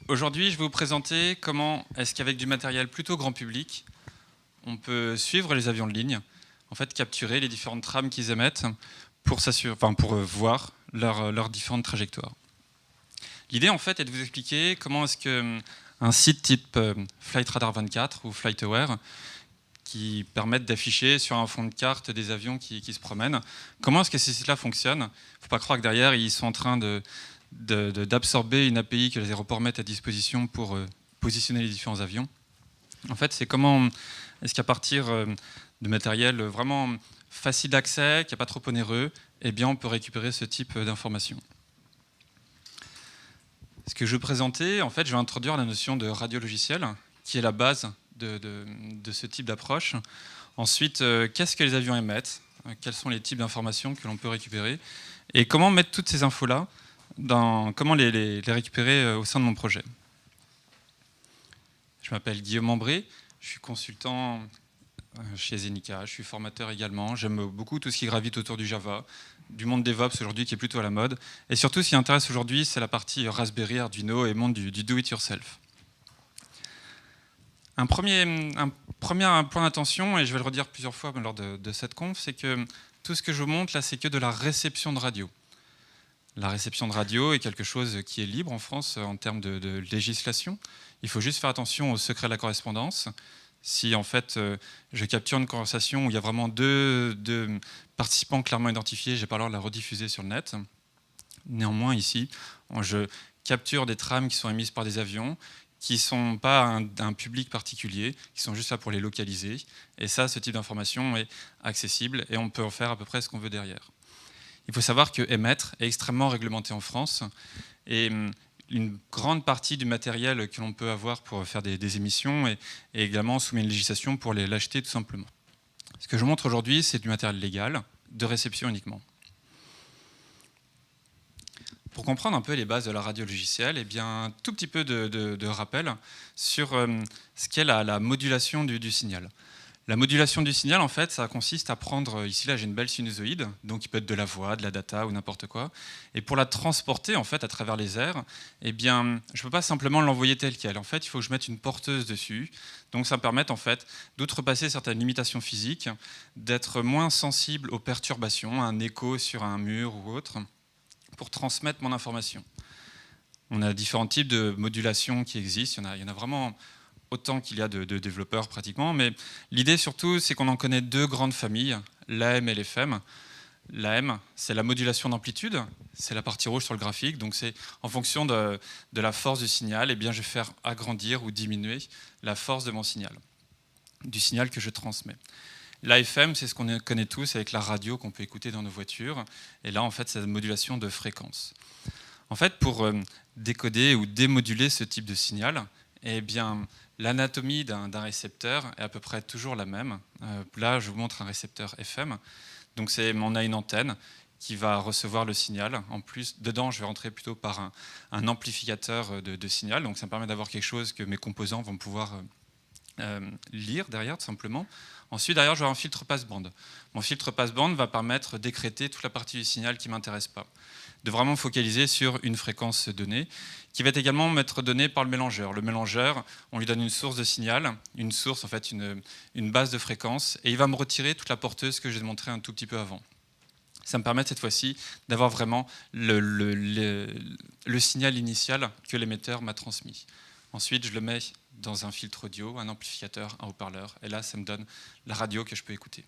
Aujourd'hui, je vais vous présenter comment est-ce qu'avec du matériel plutôt grand public, on peut suivre les avions de ligne, en fait capturer les différentes trames qu'ils émettent pour voir leurs différentes trajectoires. L'idée en fait est de vous expliquer comment est-ce qu'un site type Flightradar 24 ou FlightAware qui permettent d'afficher sur un fond de carte des avions qui se promènent, comment est-ce que ces sites-là fonctionnent. Il ne faut pas croire que derrière ils sont en train d'absorber une API que les aéroports mettent à disposition pour positionner les différents avions. En fait, c'est comment est-ce qu'à partir de matériel vraiment facile d'accès, qui n'est pas trop onéreux, eh bien, on peut récupérer ce type d'informations. Ce que je vais présenter, en fait, je vais introduire la notion de radiologiciel, qui est la base de ce type d'approche. Ensuite, qu'est-ce que les avions émettent, quels sont les types d'informations que l'on peut récupérer, et comment mettre toutes ces infos-là, comment les récupérer au sein de mon projet. Je m'appelle Guillaume Ambré, je suis consultant chez Zenica, je suis formateur également, j'aime beaucoup tout ce qui gravite autour du Java, du monde DevOps aujourd'hui qui est plutôt à la mode, et surtout ce qui intéresse aujourd'hui c'est la partie Raspberry, Arduino et monde du do-it-yourself. Un premier point d'attention, et je vais le redire plusieurs fois lors de cette conf, c'est que tout ce que je vous montre là c'est que de la réception de radio. La réception de radio est quelque chose qui est libre en France en termes de législation. Il faut juste faire attention au secret de la correspondance. Si en fait je capture une conversation où il y a vraiment deux participants clairement identifiés, j'ai pas le droit de la rediffuser sur le net. Néanmoins ici, je capture des trames qui sont émises par des avions, qui ne sont pas d'un public particulier, qui sont juste là pour les localiser. Et ça, ce type d'information est accessible et on peut en faire à peu près ce qu'on veut derrière. Il faut savoir que émettre est extrêmement réglementé en France et une grande partie du matériel que l'on peut avoir pour faire des émissions est également soumis à une législation pour l'acheter tout simplement. Ce que je montre aujourd'hui, c'est du matériel légal, de réception uniquement. Pour comprendre un peu les bases de la radio logicielle, eh bien, un tout petit peu de rappel sur ce qu'est la modulation du signal. La modulation du signal, en fait, ça consiste à prendre, ici là j'ai une belle sinusoïde, donc il peut être de la voix, de la data ou n'importe quoi, et pour la transporter en fait à travers les airs, eh bien, je ne peux pas simplement l'envoyer telle qu'elle. En fait, il faut que je mette une porteuse dessus, donc ça me permet en fait d'outrepasser certaines limitations physiques, d'être moins sensible aux perturbations, à un écho sur un mur ou autre, pour transmettre mon information. On a différents types de modulation qui existent, il y en a vraiment autant qu'il y a de développeurs pratiquement, mais l'idée surtout, c'est qu'on en connaît deux grandes familles, l'AM et l'FM. L'AM, c'est la modulation d'amplitude, c'est la partie rouge sur le graphique, donc c'est en fonction de la force du signal, eh bien, je vais faire agrandir ou diminuer la force de mon signal, du signal que je transmets. L'AFM, c'est ce qu'on connaît tous avec la radio qu'on peut écouter dans nos voitures, et là, en fait, c'est la modulation de fréquence. En fait, pour décoder ou démoduler ce type de signal, eh bien, l'anatomie d'un récepteur est à peu près toujours la même. Là, je vous montre un récepteur FM. Donc, on a une antenne qui va recevoir le signal. En plus, dedans, je vais rentrer plutôt par un amplificateur de signal. Donc, ça me permet d'avoir quelque chose que mes composants vont pouvoir lire derrière, tout simplement. Ensuite, derrière, je vais avoir un filtre passe-bande. Mon filtre passe-bande va permettre d'écréter toute la partie du signal qui ne m'intéresse pas, de vraiment focaliser sur une fréquence donnée, qui va être également être donnée par le mélangeur. Le mélangeur, on lui donne une source de signal, une source, en fait, une base de fréquence, et il va me retirer toute la porteuse que j'ai montré un tout petit peu avant. Ça me permet cette fois-ci d'avoir vraiment le signal initial que l'émetteur m'a transmis. Ensuite, je le mets dans un filtre audio, un amplificateur, un haut-parleur, et là, ça me donne la radio que je peux écouter.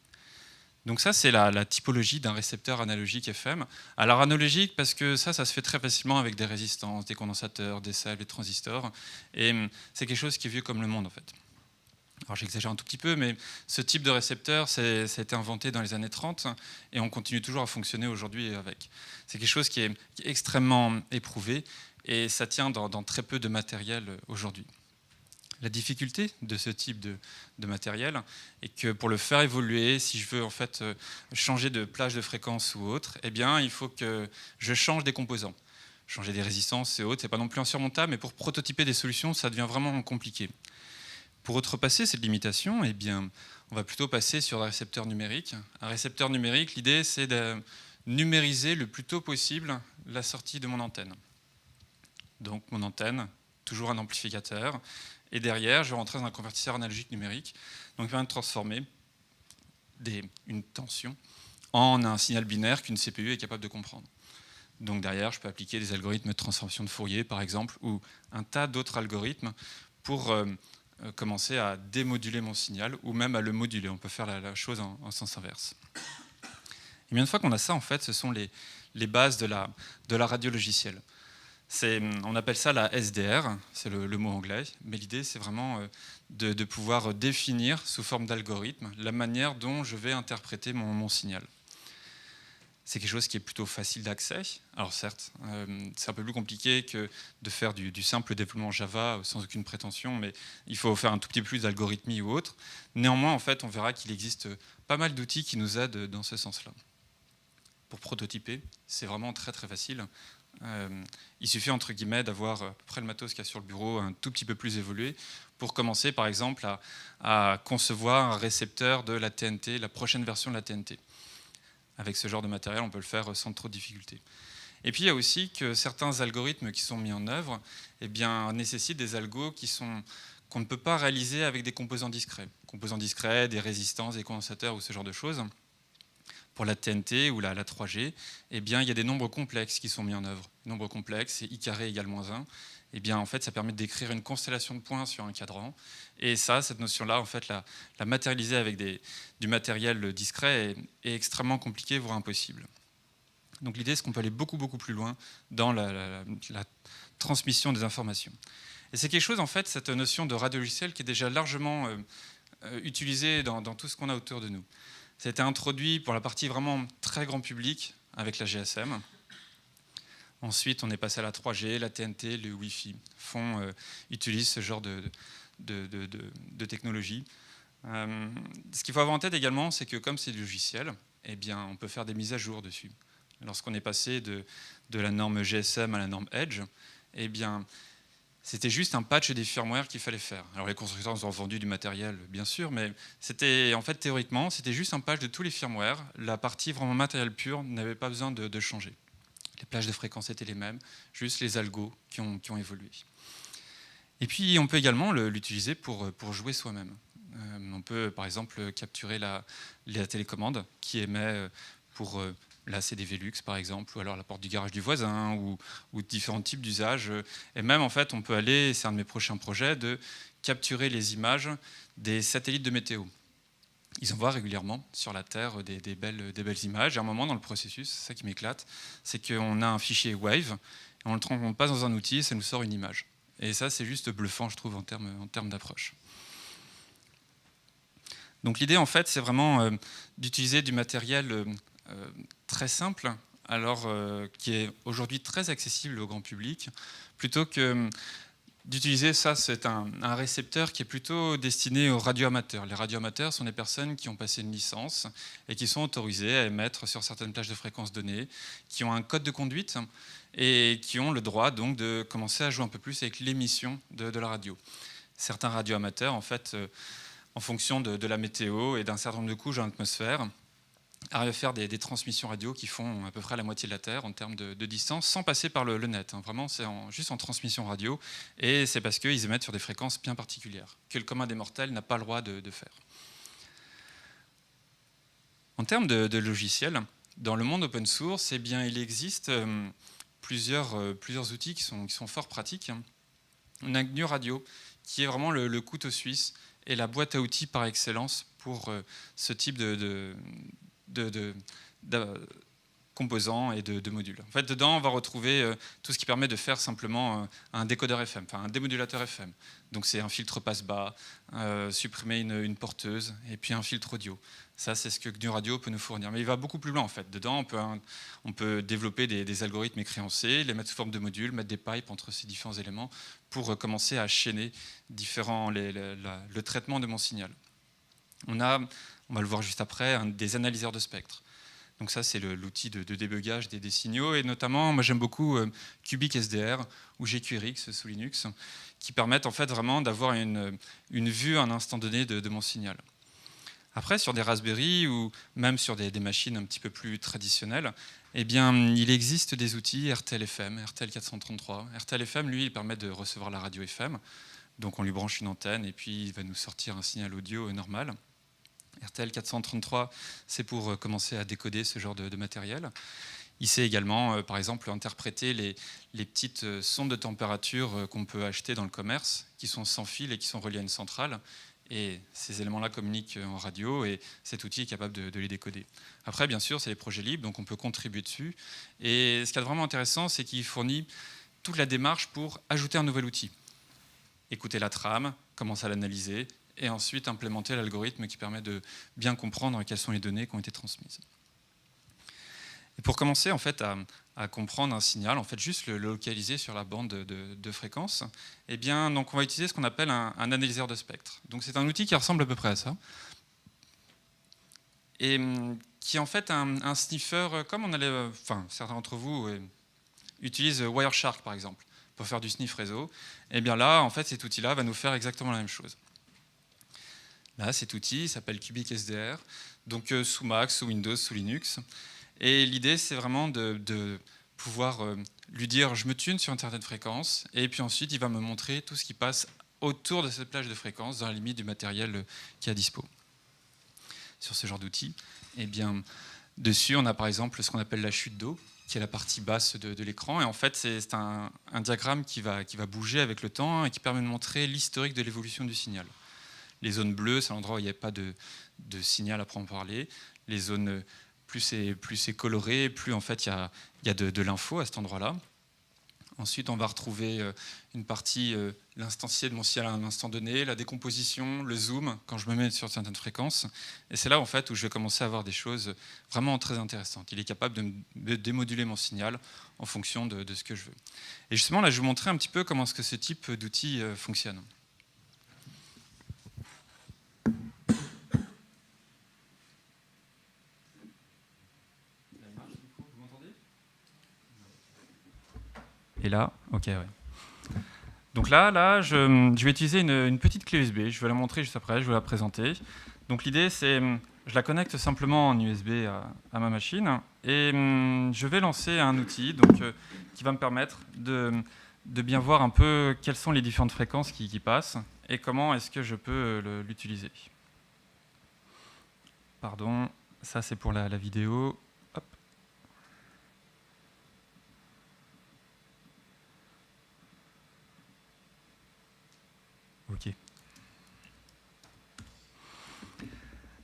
Donc ça, c'est la typologie d'un récepteur analogique FM. Alors analogique parce que ça se fait très facilement avec des résistances, des condensateurs, des sels, des transistors, et c'est quelque chose qui est vieux comme le monde en fait. Alors j'exagère un tout petit peu, mais ce type de récepteur, ça a été inventé dans les années 30, et on continue toujours à fonctionner aujourd'hui avec. C'est quelque chose qui est extrêmement éprouvé, et ça tient dans très peu de matériel aujourd'hui. La difficulté de ce type de matériel est que pour le faire évoluer, si je veux en fait changer de plage de fréquence ou autre, eh bien, il faut que je change des composants. Changer des résistances et autres, c'est pas non plus insurmontable, mais pour prototyper des solutions, ça devient vraiment compliqué. Pour outrepasser cette limitation, eh bien, on va plutôt passer sur un récepteur numérique. Un récepteur numérique, l'idée, c'est de numériser le plus tôt possible la sortie de mon antenne. Donc mon antenne, toujours un amplificateur. Et derrière, je vais rentrer dans un convertisseur analogique numérique, donc il va transformer une tension en un signal binaire qu'une CPU est capable de comprendre. Donc derrière, je peux appliquer des algorithmes de transformation de Fourier, par exemple, ou un tas d'autres algorithmes pour commencer à démoduler mon signal, ou même à le moduler. On peut faire la chose en sens inverse. Et bien une fois qu'on a ça, en fait, ce sont les bases de la radio logicielle. On appelle ça la SDR, c'est le mot anglais, mais l'idée c'est vraiment de pouvoir définir sous forme d'algorithme la manière dont je vais interpréter mon signal. C'est quelque chose qui est plutôt facile d'accès. Alors certes, c'est un peu plus compliqué que de faire du simple développement Java sans aucune prétention, mais il faut faire un tout petit peu plus d'algorithmie ou autre. Néanmoins, en fait, on verra qu'il existe pas mal d'outils qui nous aident dans ce sens-là. Pour prototyper, c'est vraiment très très facile. Il suffit entre guillemets d'avoir à peu près le matos qu'il y a sur le bureau un tout petit peu plus évolué pour commencer par exemple à concevoir un récepteur de la TNT, la prochaine version de la TNT. Avec ce genre de matériel, on peut le faire sans trop de difficultés. Et puis il y a aussi que certains algorithmes qui sont mis en œuvre nécessitent des algos qu'on ne peut pas réaliser avec des composants discrets. Composants discrets, des résistances, des condensateurs ou ce genre de choses. Pour la TNT ou la 3G, il y a des nombres complexes qui sont mis en œuvre. Les nombres complexes, c'est i carré égale -1. En fait, ça permet d'écrire une constellation de points sur un cadran. Et ça, cette notion-là, en fait, la matérialiser avec du matériel discret est extrêmement compliqué, voire impossible. Donc l'idée, c'est qu'on peut aller beaucoup, beaucoup plus loin dans la transmission des informations. Et c'est quelque chose, en fait, cette notion de radio logiciel qui est déjà largement utilisée dans tout ce qu'on a autour de nous. Ça a été introduit pour la partie vraiment très grand public avec la GSM. Ensuite, on est passé à la 3G, la TNT, le Wi-Fi. Utilisent ce genre de technologie. Ce qu'il faut avoir en tête également, c'est que comme c'est du logiciel, on peut faire des mises à jour dessus. Lorsqu'on est passé de la norme GSM à la norme Edge, c'était juste un patch des firmware qu'il fallait faire. Alors les constructeurs ont vendu du matériel, bien sûr, mais théoriquement, c'était juste un patch de tous les firmware. La partie vraiment matériel pur n'avait pas besoin de changer. Les plages de fréquences étaient les mêmes, juste les algos qui ont évolué. Et puis on peut également l'utiliser pour jouer soi-même. On peut par exemple capturer la télécommande qui émet pour la CDV Lux par exemple, ou alors la porte du garage du voisin, ou différents types d'usages. Et même en fait, on peut aller, c'est un de mes prochains projets, de capturer les images des satellites de météo. Ils envoient régulièrement sur la Terre des belles images. Et à un moment dans le processus, c'est ça qui m'éclate, c'est qu'on a un fichier Wave, et on passe dans un outil et ça nous sort une image. Et ça, c'est juste bluffant, je trouve, en termes d'approche. Donc l'idée, en fait, c'est vraiment d'utiliser du matériel très simple, qui est aujourd'hui très accessible au grand public, plutôt que d'utiliser ça, c'est un récepteur qui est plutôt destiné aux radioamateurs. Les radioamateurs sont des personnes qui ont passé une licence et qui sont autorisées à émettre sur certaines plages de fréquences données, qui ont un code de conduite et qui ont le droit donc de commencer à jouer un peu plus avec l'émission de la radio. Certains radioamateurs, en fait, en fonction de la météo et d'un certain nombre de couches dans l'atmosphère, arrivent à faire des transmissions radio qui font à peu près la moitié de la Terre en termes de distance, sans passer par le net. Vraiment, c'est juste en transmission radio, et c'est parce qu'ils émettent sur des fréquences bien particulières, que le commun des mortels n'a pas le droit de faire. En termes de logiciels, dans le monde open source, il existe plusieurs outils qui sont fort pratiques. On a GNU Radio, qui est vraiment le couteau suisse et la boîte à outils par excellence pour ce type de composants et de modules. En fait, dedans, on va retrouver tout ce qui permet de faire simplement un décodeur FM, enfin un démodulateur FM. Donc c'est un filtre passe-bas, supprimer une porteuse, et puis un filtre audio. Ça, c'est ce que GNU Radio peut nous fournir. Mais il va beaucoup plus loin, en fait. Dedans, on peut développer des algorithmes écrits en C, les mettre sous forme de modules, mettre des pipes entre ces différents éléments pour commencer à chaîner le traitement de mon signal. On va le voir juste après, des analyseurs de spectre. Donc ça, c'est l'outil de débugage des signaux. Et notamment, moi j'aime beaucoup Cubic SDR ou GQRX sous Linux, qui permettent en fait vraiment d'avoir une vue à un instant donné de mon signal. Après, sur des Raspberry ou même sur des machines un petit peu plus traditionnelles, Eh bien, il existe des outils RTL FM, RTL 433. RTL FM, lui, il permet de recevoir la radio FM. Donc on lui branche une antenne et puis il va nous sortir un signal audio normal. RTL 433, c'est pour commencer à décoder ce genre de matériel. Il sait également, par exemple, interpréter les petites sondes de température qu'on peut acheter dans le commerce, qui sont sans fil et qui sont reliées à une centrale. Et ces éléments-là communiquent en radio et cet outil est capable de les décoder. Après, bien sûr, c'est des projets libres, donc on peut contribuer dessus. Et ce qui est vraiment intéressant, c'est qu'il fournit toute la démarche pour ajouter un nouvel outil. Écouter la trame, commencer à l'analyser, et ensuite implémenter l'algorithme qui permet de bien comprendre quelles sont les données qui ont été transmises. Et pour commencer en fait, à comprendre un signal, en fait, juste le localiser sur la bande de fréquence, eh bien, donc on va utiliser ce qu'on appelle un analyseur de spectre. Donc c'est un outil qui ressemble à peu près à ça, et qui est en fait un sniffer, comme on allait, enfin certains d'entre vous utilisent Wireshark par exemple, pour faire du sniff réseau. Et bien là, en fait, cet outil-là va nous faire exactement la même chose. Là, cet outil s'appelle Cubic SDR, donc sous Mac, sous Windows, sous Linux. Et l'idée, c'est vraiment de pouvoir lui dire « je me tune sur une certaine fréquence », et puis ensuite, il va me montrer tout ce qui passe autour de cette plage de fréquence, dans la limite du matériel qui est à dispo. Sur ce genre d'outil, eh bien, dessus, on a par exemple ce qu'on appelle la chute d'eau, qui est la partie basse de l'écran. Et en fait, c'est un diagramme qui va bouger avec le temps et qui permet de montrer l'historique de l'évolution du signal. Les zones bleues, c'est l'endroit où il n'y a pas de signal à proprement parler. Les zones, plus c'est coloré, plus en fait il y a de l'info à cet endroit-là. Ensuite, on va retrouver une partie, l'instancié de mon signal à un instant donné, la décomposition, le zoom, quand je me mets sur certaines fréquences. Et c'est là en fait, où je vais commencer à avoir des choses vraiment très intéressantes. Il est capable de démoduler mon signal en fonction de ce que je veux. Et justement, là, je vais vous montrer un petit peu comment est-ce que ce type d'outil fonctionne. Et là, ok, ouais. Donc là je vais utiliser une petite clé USB. Je vais la montrer juste après, je vais la présenter. Donc l'idée, c'est, je la connecte simplement en USB à ma machine et je vais lancer un outil donc, qui va me permettre de bien voir un peu quelles sont les différentes fréquences qui passent et comment est-ce que je peux l'utiliser. Pardon, ça c'est pour la vidéo. Hop. Ok.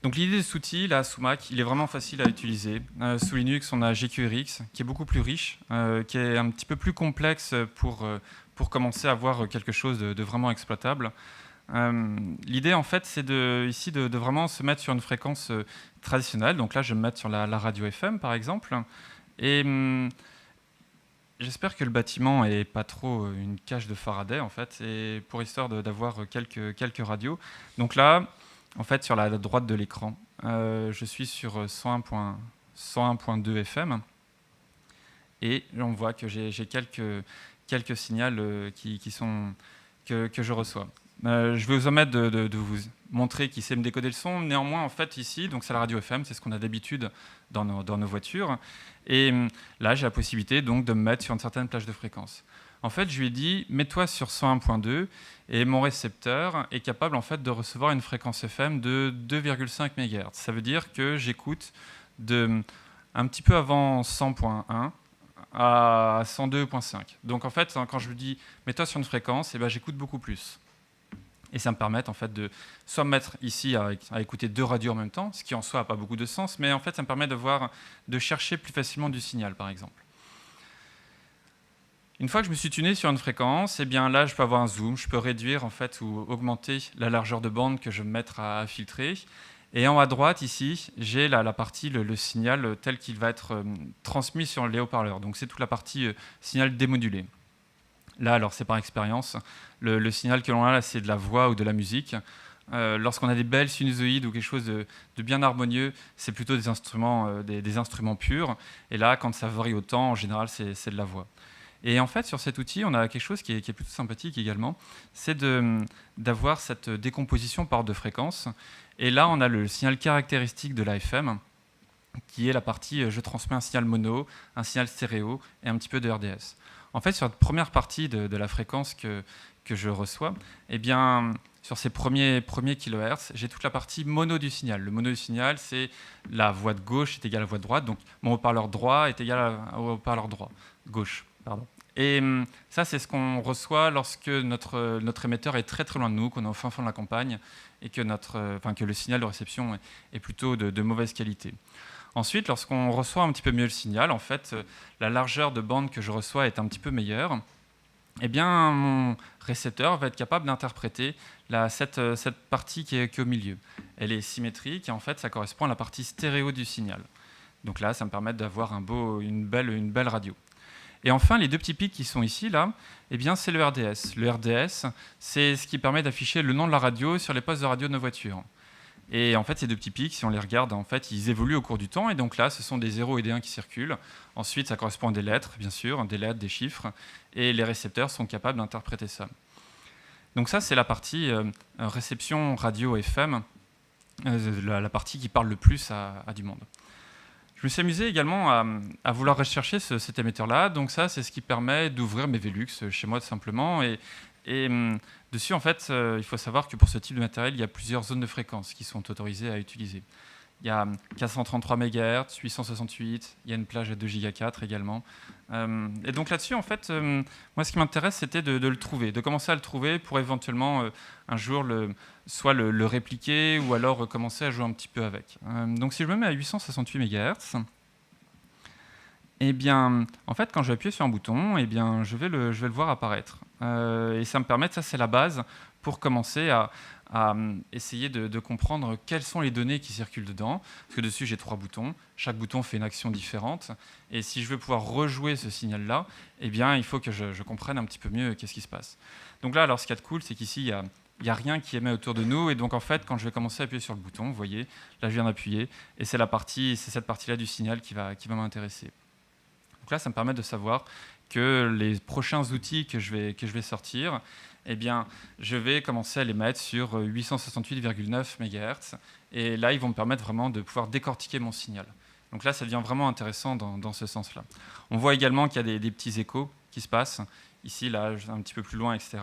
Donc l'idée de cet outil, là, sous Mac, il est vraiment facile à utiliser. Sous Linux, on a GQRX, qui est beaucoup plus riche, qui est un petit peu plus complexe pour commencer à avoir quelque chose de vraiment exploitable. L'idée, en fait, c'est ici de vraiment se mettre sur une fréquence traditionnelle. Donc là, je vais me mettre sur la radio FM, par exemple. Et j'espère que le bâtiment n'est pas trop une cage de Faraday, en fait, et pour histoire d'avoir quelques radios. Donc là, en fait, sur la droite de l'écran, je suis sur 101.2 FM, et on voit que j'ai quelques signaux que je reçois. Je vais vous omettre de vous montrer qui sait me décoder le son. Néanmoins, en fait, ici, donc c'est la radio FM, c'est ce qu'on a d'habitude dans nos voitures. Et là, j'ai la possibilité donc, de me mettre sur une certaine plage de fréquence. En fait, je lui ai dit, mets-toi sur 101.2 et mon récepteur est capable en fait, de recevoir une fréquence FM de 2,5 MHz. Ça veut dire que j'écoute un petit peu avant 100.1 à 102.5. Donc en fait, quand je lui dis, mets-toi sur une fréquence, eh ben, j'écoute beaucoup plus. Et ça me permet en fait de soit me mettre ici à écouter deux radios en même temps, ce qui en soi n'a pas beaucoup de sens, mais en fait ça me permet de chercher plus facilement du signal, par exemple. Une fois que je me suis tuné sur une fréquence, eh bien là je peux avoir un zoom, je peux réduire en fait ou augmenter la largeur de bande que je vais me mettre à filtrer. Et en haut à droite ici, j'ai la partie le signal tel qu'il va être transmis sur les haut-parleurs. Donc c'est toute la partie signal démodulé. Là, alors c'est par expérience, le signal que l'on a là, c'est de la voix ou de la musique. Lorsqu'on a des belles sinusoïdes ou quelque chose de bien harmonieux, c'est plutôt des instruments purs. Et là, quand ça varie autant, en général, c'est de la voix. Et en fait, sur cet outil, on a quelque chose qui est plutôt sympathique également, c'est d'avoir cette décomposition par ordre de fréquence. Et là, on a le signal caractéristique de l'AFM. qui est la partie je transmets un signal mono, un signal stéréo et un petit peu de RDS. En fait, sur la première partie de la fréquence que je reçois, eh bien, sur ces premiers kilohertz, j'ai toute la partie mono du signal. Le mono du signal, c'est la voix de gauche est égale à la voix de droite, donc mon haut-parleur droit est égal au haut-parleur gauche. Pardon. Et ça, c'est ce qu'on reçoit lorsque notre émetteur est très très loin de nous, qu'on est au fin fond de la campagne et que, que le signal de réception est plutôt de mauvaise qualité. Ensuite, lorsqu'on reçoit un petit peu mieux le signal, en fait, la largeur de bande que je reçois est un petit peu meilleure. Eh bien, mon récepteur va être capable d'interpréter cette partie qui est au milieu. Elle est symétrique et en fait, ça correspond à la partie stéréo du signal. Donc là, ça me permet d'avoir une belle radio. Et enfin, les deux petits pics qui sont ici, là, eh bien, c'est le RDS. Le RDS, c'est ce qui permet d'afficher le nom de la radio sur les postes de radio de nos voitures. Et en fait, ces deux petits pics, si on les regarde, en fait, ils évoluent au cours du temps. Et donc là, ce sont des 0 et des 1 qui circulent. Ensuite, ça correspond à des lettres, bien sûr, des lettres, des chiffres. Et les récepteurs sont capables d'interpréter ça. Donc ça, c'est la partie réception radio FM, la partie qui parle le plus à du monde. Je me suis amusé également à vouloir rechercher cet émetteur-là. Donc ça, c'est ce qui permet d'ouvrir mes Velux chez moi, tout simplement. Et dessus, en fait, il faut savoir que pour ce type de matériel, il y a plusieurs zones de fréquences qui sont autorisées à utiliser. Il y a 433 MHz, 868, il y a une plage à 2 Go4 également. Et donc là-dessus, en fait, moi, ce qui m'intéresse, c'était de le trouver, de commencer à le trouver pour éventuellement un jour soit le répliquer ou alors commencer à jouer un petit peu avec. Donc si je me mets à 868 MHz, eh bien, en fait, quand je vais appuyer sur un bouton, eh bien, je vais le voir apparaître. Et ça me permet, ça c'est la base, pour commencer à essayer de comprendre quelles sont les données qui circulent dedans. Parce que dessus, j'ai 3 boutons. Chaque bouton fait une action différente. Et si je veux pouvoir rejouer ce signal-là, eh bien, il faut que je comprenne un petit peu mieux qu'est-ce qui se passe. Donc là, alors, ce qu'il y a de cool, c'est qu'ici, il n'y a rien qui émet autour de nous. Et donc, en fait, quand je vais commencer à appuyer sur le bouton, vous voyez, là, je viens d'appuyer. Et c'est cette partie-là du signal qui va m'intéresser. Donc là, ça me permet de savoir que les prochains outils que je vais sortir, eh bien, je vais commencer à les mettre sur 868,9 MHz. Et là, ils vont me permettre vraiment de pouvoir décortiquer mon signal. Donc là, ça devient vraiment intéressant dans ce sens-là. On voit également qu'il y a des petits échos qui se passent. Ici, là, un petit peu plus loin, etc.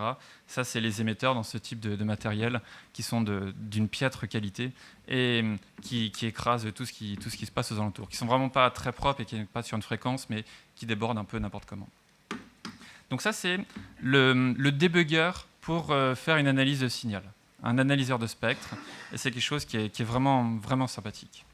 Ça, c'est les émetteurs dans ce type de matériel qui sont d'une piètre qualité et qui écrasent tout ce qui se passe aux alentours, qui ne sont vraiment pas très propres et qui n'est pas sur une fréquence, mais qui débordent un peu n'importe comment. Donc ça, c'est le débugger pour faire une analyse de signal, un analyseur de spectre, et c'est quelque chose qui est vraiment, vraiment sympathique.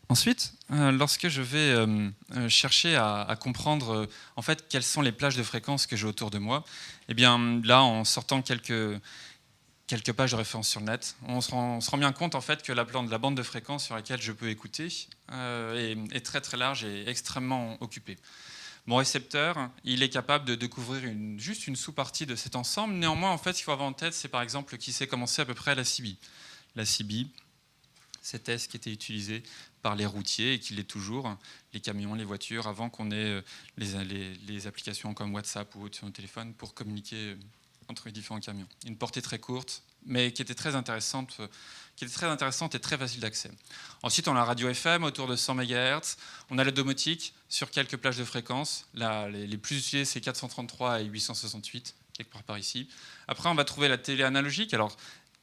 Ensuite, lorsque je vais chercher à comprendre en fait quelles sont les plages de fréquences que j'ai autour de moi, eh bien là, en sortant quelques pages de référence sur le net, on se rend bien compte en fait que la bande de fréquences sur laquelle je peux écouter est très très large et extrêmement occupée. Mon récepteur, il est capable de couvrir juste une sous-partie de cet ensemble. Néanmoins, en fait, ce qu'il faut avoir en tête, c'est par exemple qu'il s'est commencé à peu près à la CB. La CB, c'était ce qui était utilisé par les routiers et qui l'est toujours, les camions, les voitures, avant qu'on ait les applications comme WhatsApp ou autre sur nos téléphones pour communiquer entre les différents camions. Une portée très courte, mais qui était très intéressante et très facile d'accès. Ensuite, on a la radio FM autour de 100 MHz. On a la domotique sur quelques plages de fréquences. Là, les plus utilisées, c'est 433 et 868, quelque part par ici. Après, on va trouver la télé analogique. Alors,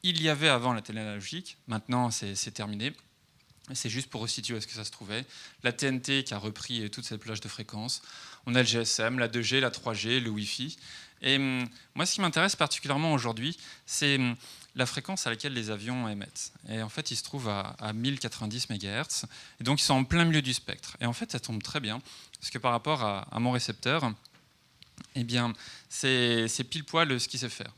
il y avait avant la télé analogique. Maintenant, c'est terminé. C'est juste pour resituer où est-ce que ça se trouvait. La TNT qui a repris toute cette plage de fréquences. On a le GSM, la 2G, la 3G, le Wi-Fi. Et moi, ce qui m'intéresse particulièrement aujourd'hui, c'est la fréquence à laquelle les avions émettent. Et en fait, ils se trouvent à 1090 MHz. Et donc, ils sont en plein milieu du spectre. Et en fait, ça tombe très bien, parce que par rapport à mon récepteur, eh bien, c'est pile poil ce qu'il sait faire.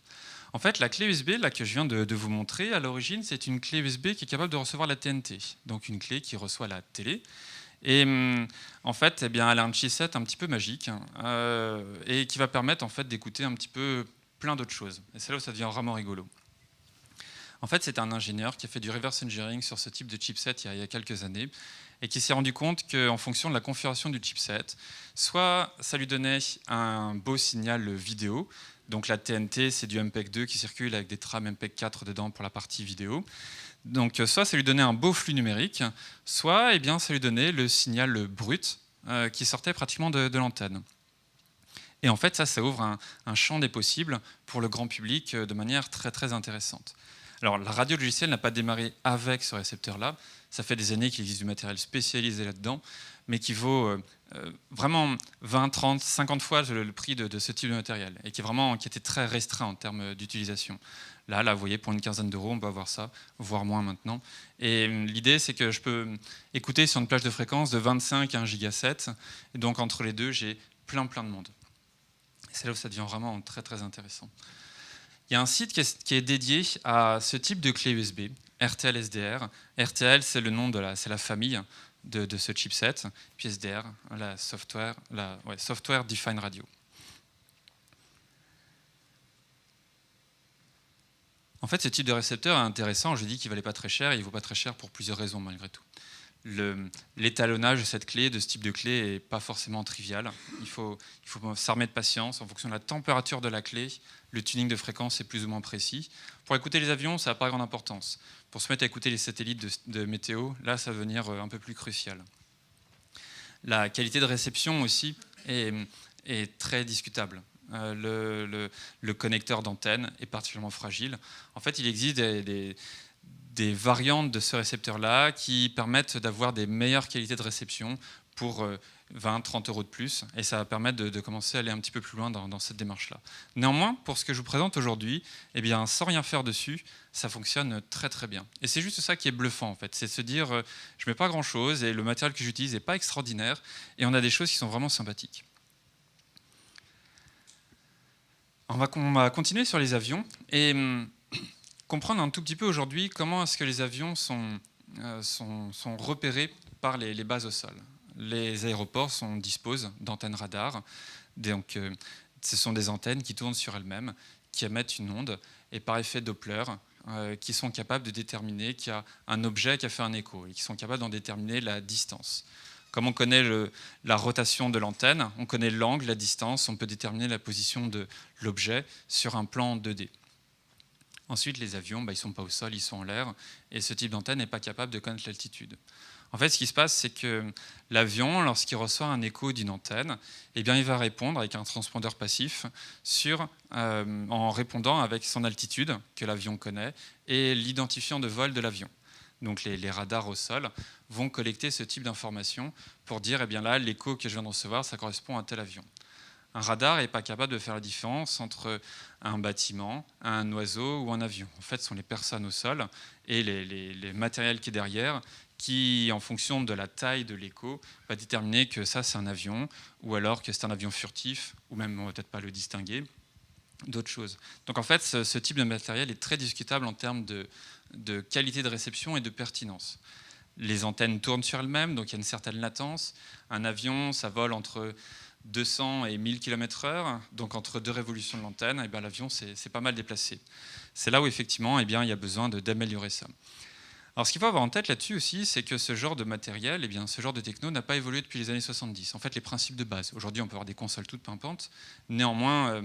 En fait, la clé USB là, que je viens de vous montrer, à l'origine, c'est une clé USB qui est capable de recevoir la TNT. Donc, une clé qui reçoit la télé. Et en fait, eh bien, elle a un chipset un petit peu magique et qui va permettre en fait, d'écouter un petit peu plein d'autres choses. Et c'est là où ça devient vraiment rigolo. En fait, c'est un ingénieur qui a fait du reverse engineering sur ce type de chipset il y a quelques années et qui s'est rendu compte qu'en fonction de la configuration du chipset, soit ça lui donnait un beau signal vidéo, donc la TNT, c'est du MPEG-2 qui circule avec des trames MPEG-4 dedans pour la partie vidéo. Donc soit ça lui donnait un beau flux numérique, soit eh bien, ça lui donnait le signal brut qui sortait pratiquement de l'antenne. Et en fait, ça ouvre un champ des possibles pour le grand public de manière très très intéressante. Alors la radio logicielle n'a pas démarré avec ce récepteur-là, ça fait des années qu'il existe du matériel spécialisé là-dedans, mais qui vaut vraiment 20, 30, 50 fois le prix de ce type de matériel, et qui était très restreint en termes d'utilisation. Là, vous voyez, pour une quinzaine d'euros, on peut avoir ça, voire moins maintenant. Et l'idée, c'est que je peux écouter sur une plage de fréquence de 25 à 1 giga-7, et donc entre les deux, j'ai plein de monde. C'est là où ça devient vraiment très très intéressant. Il y a un site qui est dédié à ce type de clé USB, RTL SDR. RTL, c'est le nom c'est la famille de ce chipset, puis SDR, la Software Defined Radio. En fait, ce type de récepteur est intéressant. Je dis qu'il ne valait pas très cher, et il ne vaut pas très cher pour plusieurs raisons malgré tout. L'étalonnage de cette clé, de ce type de clé, n'est pas forcément trivial. Il faut s'armer de patience. En fonction de la température de la clé, le tuning de fréquence est plus ou moins précis. Pour écouter les avions, ça n'a pas grande importance. Pour se mettre à écouter les satellites de météo, là, ça va devenir un peu plus crucial. La qualité de réception aussi est très discutable. Le connecteur d'antenne est particulièrement fragile. En fait, il existe des variantes de ce récepteur-là qui permettent d'avoir des meilleures qualités de réception pour 20, 30 euros de plus, et ça va permettre de commencer à aller un petit peu plus loin dans cette démarche-là. Néanmoins, pour ce que je vous présente aujourd'hui, eh bien, sans rien faire dessus, ça fonctionne très très bien. Et c'est juste ça qui est bluffant en fait, c'est de se dire, je ne mets pas grand-chose et le matériel que j'utilise n'est pas extraordinaire, et on a des choses qui sont vraiment sympathiques. On va continuer sur les avions, et comprendre un tout petit peu aujourd'hui comment est-ce que les avions sont repérés par les bases au sol. Les aéroports disposent d'antennes radar. Donc, ce sont des antennes qui tournent sur elles-mêmes, qui émettent une onde, et par effet Doppler, qui sont capables de déterminer qu'il y a un objet qui a fait un écho, et qui sont capables d'en déterminer la distance. Comme on connaît la rotation de l'antenne, on connaît l'angle, la distance, on peut déterminer la position de l'objet sur un plan 2D. Ensuite, les avions, ils ne sont pas au sol, ils sont en l'air, et ce type d'antenne n'est pas capable de connaître l'altitude. En fait, ce qui se passe, c'est que l'avion, lorsqu'il reçoit un écho d'une antenne, eh bien, il va répondre avec un transpondeur passif en répondant avec son altitude, que l'avion connaît, et l'identifiant de vol de l'avion. Donc les radars au sol vont collecter ce type d'informations pour dire, eh bien là, l'écho que je viens de recevoir, ça correspond à tel avion. Un radar n'est pas capable de faire la différence entre un bâtiment, un oiseau ou un avion. En fait, ce sont les personnes au sol et les matériels qui est derrière qui, en fonction de la taille de l'écho, va déterminer que ça, c'est un avion, ou alors que c'est un avion furtif, ou même, on ne va peut-être pas le distinguer, d'autres choses. Donc en fait, ce type de matériel est très discutable en termes de qualité de réception et de pertinence. Les antennes tournent sur elles-mêmes, donc il y a une certaine latence. Un avion, ça vole entre 200 et 1000 km/h, donc entre deux révolutions de l'antenne, l'avion c'est pas mal déplacé. C'est là où effectivement il y a besoin d'améliorer ça. Alors ce qu'il faut avoir en tête là-dessus aussi, c'est que ce genre de matériel, ce genre de techno n'a pas évolué depuis les années 70. En fait, les principes de base. Aujourd'hui, on peut avoir des consoles toutes pimpantes. Néanmoins,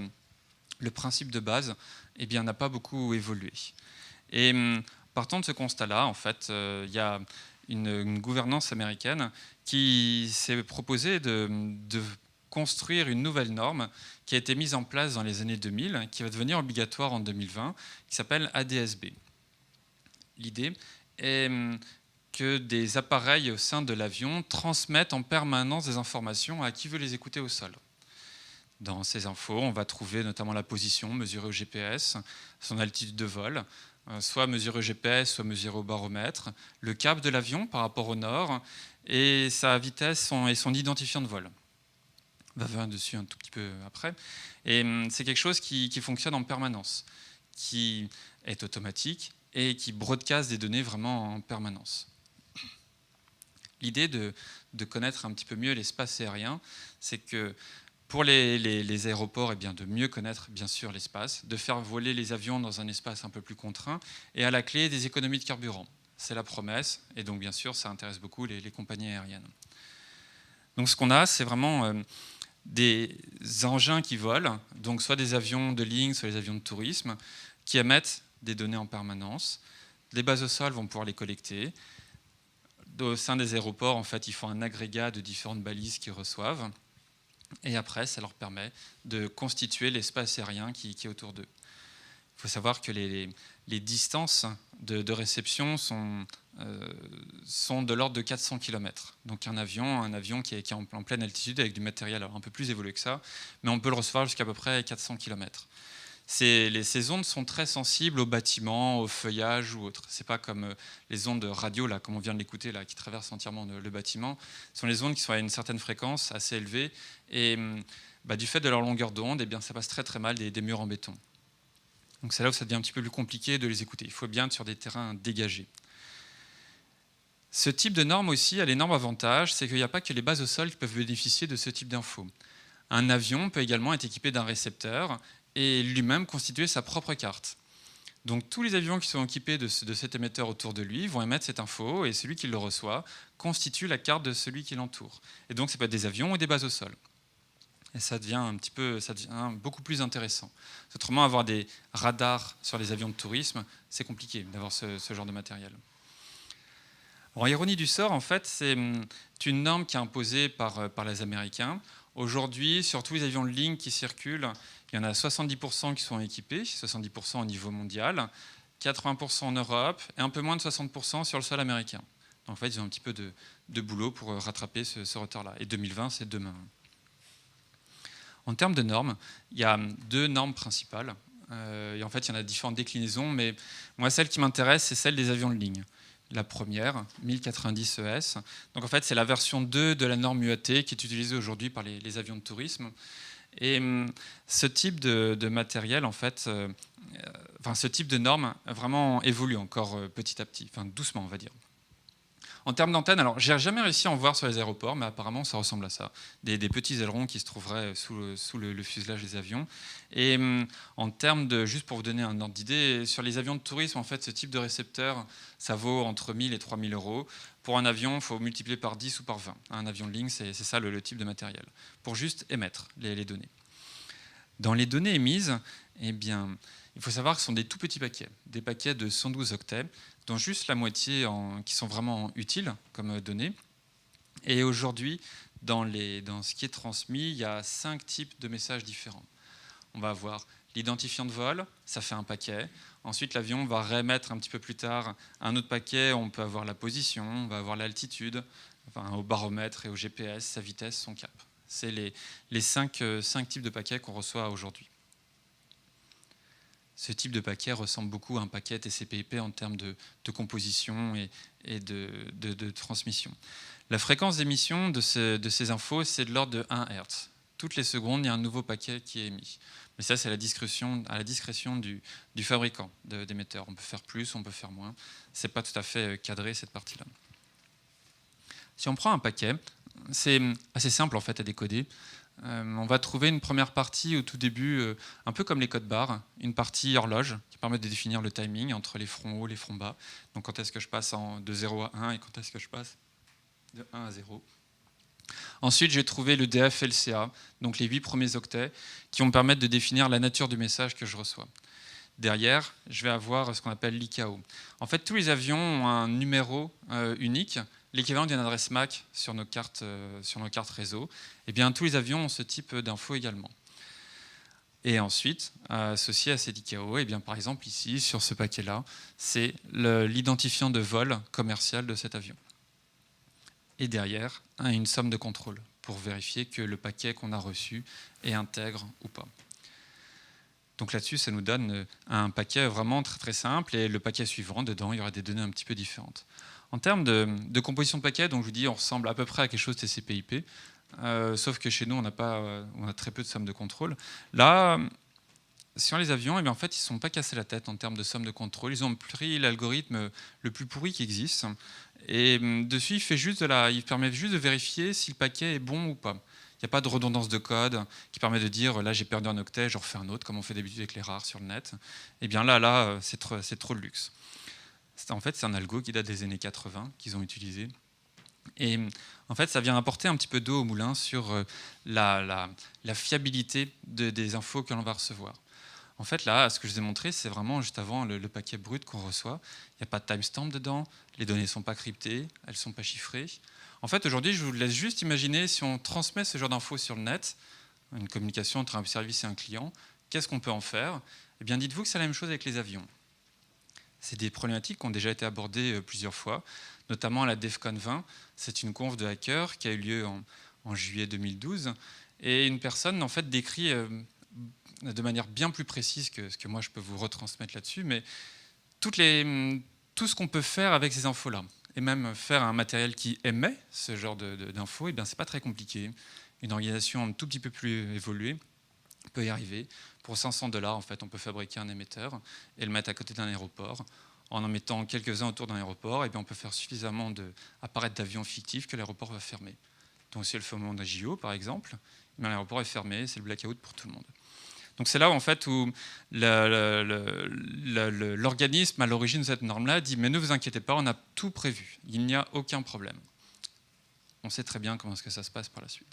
le principe de base n'a pas beaucoup évolué. Et partant de ce constat-là, en fait, il y a une gouvernance américaine qui s'est proposée de construire une nouvelle norme qui a été mise en place dans les années 2000, qui va devenir obligatoire en 2020, qui s'appelle ADS-B. L'idée est que des appareils au sein de l'avion transmettent en permanence des informations à qui veut les écouter au sol. Dans ces infos, on va trouver notamment la position mesurée au GPS, son altitude de vol, soit mesurée au GPS, soit mesurée au baromètre, le cap de l'avion par rapport au nord, et sa vitesse et son identifiant de vol. On va venir dessus un tout petit peu après. Et c'est quelque chose qui fonctionne en permanence, qui est automatique et qui broadcast des données vraiment en permanence. L'idée de connaître un petit peu mieux l'espace aérien, c'est que Pour les aéroports, eh bien, de mieux connaître bien sûr l'espace, de faire voler les avions dans un espace un peu plus contraint, et à la clé des économies de carburant. C'est la promesse, et donc bien sûr ça intéresse beaucoup les compagnies aériennes. Donc ce qu'on a, c'est vraiment des engins qui volent, donc soit des avions de ligne, soit des avions de tourisme, qui émettent des données en permanence. Les bases au sol vont pouvoir les collecter. Au sein des aéroports, en fait, ils font un agrégat de différentes balises qu'ils reçoivent. Et après, ça leur permet de constituer l'espace aérien qui est autour d'eux. Il faut savoir que les distances de réception sont de l'ordre de 400 km. Donc un avion qui est en pleine altitude avec du matériel un peu plus évolué que ça, mais on peut le recevoir jusqu'à peu près 400 km. Ces ondes sont très sensibles aux bâtiments, au feuillage ou autres. Ce n'est pas comme les ondes radio, là, comme on vient de l'écouter, là, qui traversent entièrement le bâtiment. Ce sont les ondes qui sont à une certaine fréquence, assez élevée, et du fait de leur longueur d'onde, eh bien, ça passe très très mal des murs en béton. Donc c'est là où ça devient un petit peu plus compliqué de les écouter. Il faut bien être sur des terrains dégagés. Ce type de norme aussi a l'énorme avantage, c'est qu'il n'y a pas que les bases au sol qui peuvent bénéficier de ce type d'infos. Un avion peut également être équipé d'un récepteur et lui-même constituer sa propre carte. Donc tous les avions qui sont équipés de cet émetteur autour de lui vont émettre cette info et celui qui le reçoit constitue la carte de celui qui l'entoure. Et donc ça peut être des avions ou des bases au sol. Et ça devient beaucoup plus intéressant. Autrement, avoir des radars sur les avions de tourisme, c'est compliqué d'avoir ce genre de matériel. Alors, ironie du sort, en fait, c'est une norme qui est imposée par les Américains. Aujourd'hui, sur tous les avions de ligne qui circulent, il y en a 70% qui sont équipés, 70% au niveau mondial, 80% en Europe et un peu moins de 60% sur le sol américain. Donc, en fait, ils ont un petit peu de boulot pour rattraper ce retard-là. Et 2020, c'est demain. En termes de normes, il y a deux normes principales. Et en fait, il y en a différentes déclinaisons, mais moi, celle qui m'intéresse, c'est celle des avions de ligne. La première, 1090 ES. Donc en fait, c'est la version 2 de la norme UAT qui est utilisée aujourd'hui par les avions de tourisme. Et ce type de matériel, en fait, ce type de norme vraiment évolue encore petit à petit, enfin doucement, on va dire. En termes d'antenne, alors j'ai jamais réussi à en voir sur les aéroports, mais apparemment ça ressemble à ça. Des petits ailerons qui se trouveraient sous le fuselage des avions. Et en termes de, juste pour vous donner un ordre d'idée, sur les avions de tourisme, en fait, ce type de récepteur, ça vaut entre 1000 et 3000 euros. Pour un avion, il faut multiplier par 10 ou par 20. Un avion de ligne, c'est ça le type de matériel, pour juste émettre les données. Dans les données émises, eh bien, il faut savoir que ce sont des tout petits paquets, des paquets de 112 octets, dont juste la moitié qui sont vraiment utiles comme données. Et aujourd'hui, dans ce qui est transmis, il y a 5 types de messages différents. On va avoir l'identifiant de vol, ça fait un paquet. Ensuite, l'avion va réémettre un petit peu plus tard un autre paquet. On peut avoir la position, on va avoir l'altitude, au baromètre et au GPS, sa vitesse, son cap. C'est les 5 types de paquets qu'on reçoit aujourd'hui. Ce type de paquet ressemble beaucoup à un paquet TCP/IP en termes de composition et de transmission. La fréquence d'émission de ces infos, c'est de l'ordre de 1 Hz. Toutes les secondes, il y a un nouveau paquet qui est émis. Mais ça, c'est à la discrétion du fabricant d'émetteur. On peut faire plus, on peut faire moins. Ce n'est pas tout à fait cadré, cette partie-là. Si on prend un paquet, c'est assez simple en fait à décoder. On va trouver une première partie au tout début, un peu comme les codes barres, une partie horloge qui permet de définir le timing entre les fronts hauts et les fronts bas. Donc quand est-ce que je passe de 0 à 1 et quand est-ce que je passe de 1 à 0. Ensuite, j'ai trouvé le DF-LCA, donc les 8 premiers octets, qui vont me permettre de définir la nature du message que je reçois. Derrière, je vais avoir ce qu'on appelle l'ICAO. En fait, tous les avions ont un numéro unique, l'équivalent d'une adresse MAC sur nos cartes réseau. Eh bien, tous les avions ont ce type d'infos également. Et ensuite, associé à cet ICAO, eh bien, par exemple ici, sur ce paquet-là, c'est l'identifiant de vol commercial de cet avion. Et derrière, une somme de contrôle pour vérifier que le paquet qu'on a reçu est intègre ou pas. Donc là-dessus, ça nous donne un paquet vraiment très très simple, et le paquet suivant, dedans, il y aura des données un petit peu différentes. En termes de composition de paquet, donc je vous dis, on ressemble à peu près à quelque chose TCP/IP, sauf que chez nous, on a très peu de sommes de contrôle. Là, sur les avions, eh bien, en fait, ils ne se sont pas cassés la tête en termes de somme de contrôle. Ils ont pris l'algorithme le plus pourri qui existe, et dessus, il permet juste de vérifier si le paquet est bon ou pas. Il n'y a pas de redondance de code qui permet de dire là j'ai perdu un octet, je refais un autre, comme on fait d'habitude avec les rares sur le net. Et bien là c'est trop de luxe. En fait, c'est un algo qui date des années 80 qu'ils ont utilisé. Et en fait, ça vient apporter un petit peu d'eau au moulin sur la fiabilité des infos que l'on va recevoir. En fait, là, ce que je vous ai montré, c'est vraiment juste avant le paquet brut qu'on reçoit. Il n'y a pas de timestamp dedans, les données ne sont pas cryptées, elles ne sont pas chiffrées. En fait, aujourd'hui, je vous laisse juste imaginer si on transmet ce genre d'infos sur le net, une communication entre un service et un client, qu'est-ce qu'on peut en faire? Eh bien, dites-vous que c'est la même chose avec les avions. C'est des problématiques qui ont déjà été abordées plusieurs fois, notamment à la DEFCON 20. C'est une conf de hackers qui a eu lieu en juillet 2012. Et une personne, en fait, décrit de manière bien plus précise que ce que moi je peux vous retransmettre là-dessus, mais tout ce qu'on peut faire avec ces infos-là, et même faire un matériel qui émet ce genre d'infos, eh bien c'est pas très compliqué. Une organisation un tout petit peu plus évoluée peut y arriver. Pour 500 $, en fait, on peut fabriquer un émetteur et le mettre à côté d'un aéroport. En mettant quelques-uns autour d'un aéroport, eh bien, on peut faire suffisamment d'appareils d'avions fictifs que l'aéroport va fermer. Donc si elle fait au moment d'un JO, par exemple, l'aéroport est fermé, c'est le blackout pour tout le monde. Donc c'est là en fait, où l'organisme à l'origine de cette norme-là dit « mais ne vous inquiétez pas, on a tout prévu, il n'y a aucun problème ». On sait très bien comment est-ce que ça se passe par la suite.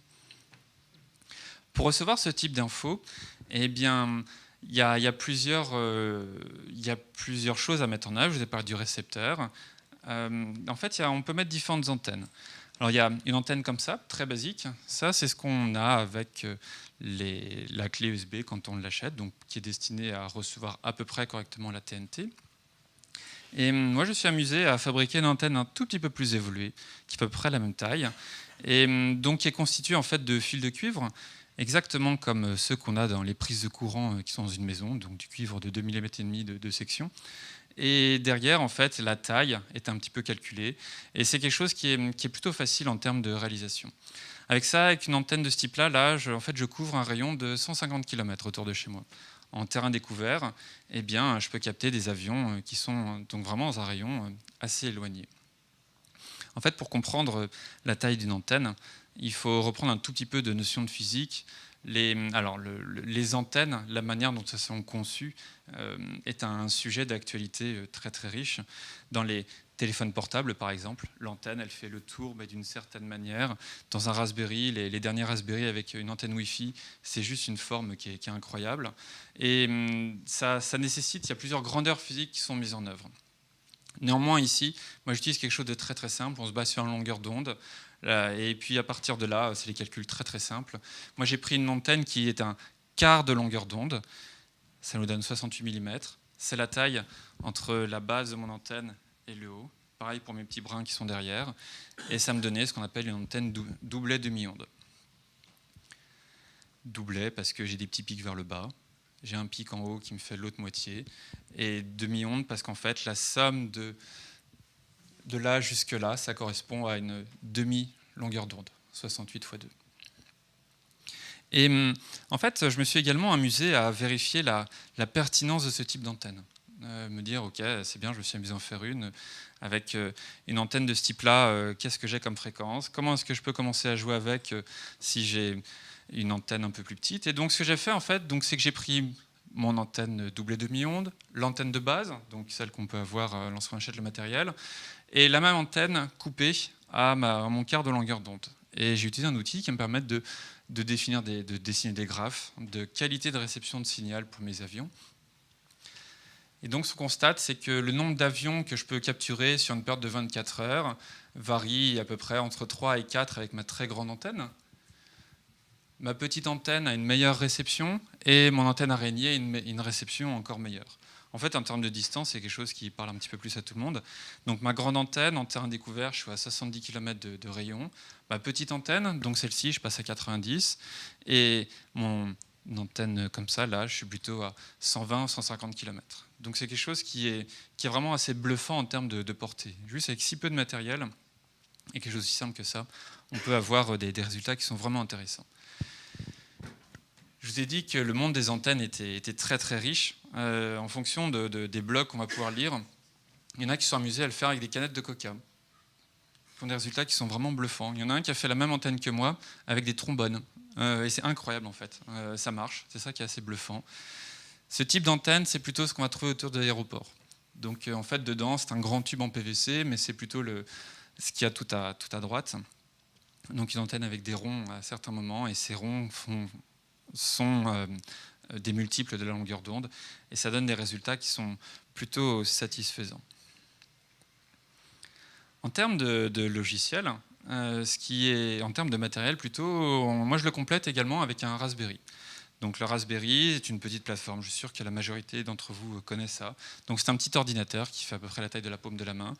Pour recevoir ce type d'infos, eh bien, il y a plusieurs choses à mettre en œuvre. Je vous ai parlé du récepteur. En fait, on peut mettre différentes antennes. Alors, il y a une antenne comme ça, très basique. Ça, c'est ce qu'on a avec la clé USB quand on l'achète, donc qui est destinée à recevoir à peu près correctement la TNT. Et moi, je me suis amusé à fabriquer une antenne un tout petit peu plus évoluée, qui est à peu près la même taille, et donc qui est constituée en fait de fils de cuivre, exactement comme ceux qu'on a dans les prises de courant qui sont dans une maison, donc du cuivre de 2,5 mm de section. Et derrière, en fait, la taille est un petit peu calculée. Et c'est quelque chose qui est plutôt facile en termes de réalisation. Avec ça, avec une antenne de ce type-là, je couvre un rayon de 150 km autour de chez moi. En terrain découvert, eh bien, je peux capter des avions qui sont donc vraiment dans un rayon assez éloigné. En fait, pour comprendre la taille d'une antenne, il faut reprendre un tout petit peu de notions de physique. Les antennes, la manière dont elles sont conçues, est un sujet d'actualité très très riche. Dans les téléphones portables, par exemple, l'antenne, elle fait le tour d'une certaine manière. Dans un Raspberry, les derniers Raspberry avec une antenne Wi-Fi, c'est juste une forme qui est incroyable. Et ça nécessite, il y a plusieurs grandeurs physiques qui sont mises en œuvre. Néanmoins, ici, moi j'utilise quelque chose de très très simple. On se base sur une longueur d'onde. Et puis à partir de là, c'est des calculs très très simples. Moi j'ai pris une antenne qui est un quart de longueur d'onde. Ça nous donne 68 mm. C'est la taille entre la base de mon antenne et le haut. Pareil pour mes petits brins qui sont derrière. Et ça me donnait ce qu'on appelle une antenne doublet demi-onde. Doublet parce que j'ai des petits pics vers le bas. J'ai un pic en haut qui me fait l'autre moitié. Et demi-onde parce qu'en fait, la somme de là jusque là, ça correspond à une demi-longueur d'onde, 68 x 2. Et en fait, je me suis également amusé à vérifier la pertinence de ce type d'antenne. Me dire, ok, c'est bien, je me suis amusé à en faire une. Avec une antenne de ce type-là, qu'est-ce que j'ai comme fréquence? Comment est-ce que je peux commencer à jouer avec si j'ai une antenne un peu plus petite? Et donc, ce que j'ai fait, en fait, c'est que j'ai pris mon antenne doublée demi-onde, l'antenne de base, donc celle qu'on peut avoir lorsqu'on achète le matériel, et la même antenne coupée à mon quart de longueur d'onde. Et j'ai utilisé un outil qui me permet de dessiner des graphes de qualité de réception de signal pour mes avions. Et donc ce qu'on constate, c'est que le nombre d'avions que je peux capturer sur une période de 24 heures varie à peu près entre 3 et 4 avec ma très grande antenne. Ma petite antenne a une meilleure réception et mon antenne araignée a une réception encore meilleure. En fait, en termes de distance, c'est quelque chose qui parle un petit peu plus à tout le monde. Donc ma grande antenne, en terrain découvert, je suis à 70 km de rayon. Ma petite antenne, donc celle-ci, je passe à 90. Et mon antenne comme ça, là, je suis plutôt à 120-150 km. Donc c'est quelque chose qui est vraiment assez bluffant en termes de portée. Juste avec si peu de matériel, et quelque chose aussi simple que ça, on peut avoir des résultats qui sont vraiment intéressants. Je vous ai dit que le monde des antennes était très très riche en fonction des blogs qu'on va pouvoir lire. Il y en a qui sont amusés à le faire avec des canettes de coca. qui ont des résultats qui sont vraiment bluffants. Il y en a un qui a fait la même antenne que moi avec des trombones. Et c'est incroyable en fait. Ça marche, c'est ça qui est assez bluffant. Ce type d'antenne, c'est plutôt ce qu'on va trouver autour de l'aéroport. Donc en fait, dedans, c'est un grand tube en PVC, mais c'est plutôt ce qu'il y a tout à droite. Donc une antenne avec des ronds à certains moments, et ces ronds sont des multiples de la longueur d'onde, et ça donne des résultats qui sont plutôt satisfaisants. En termes de logiciel, en termes de matériel plutôt, moi je le complète également avec un Raspberry. Donc le Raspberry est une petite plateforme, je suis sûr que la majorité d'entre vous connaissent ça. Donc c'est un petit ordinateur qui fait à peu près la taille de la paume de la main,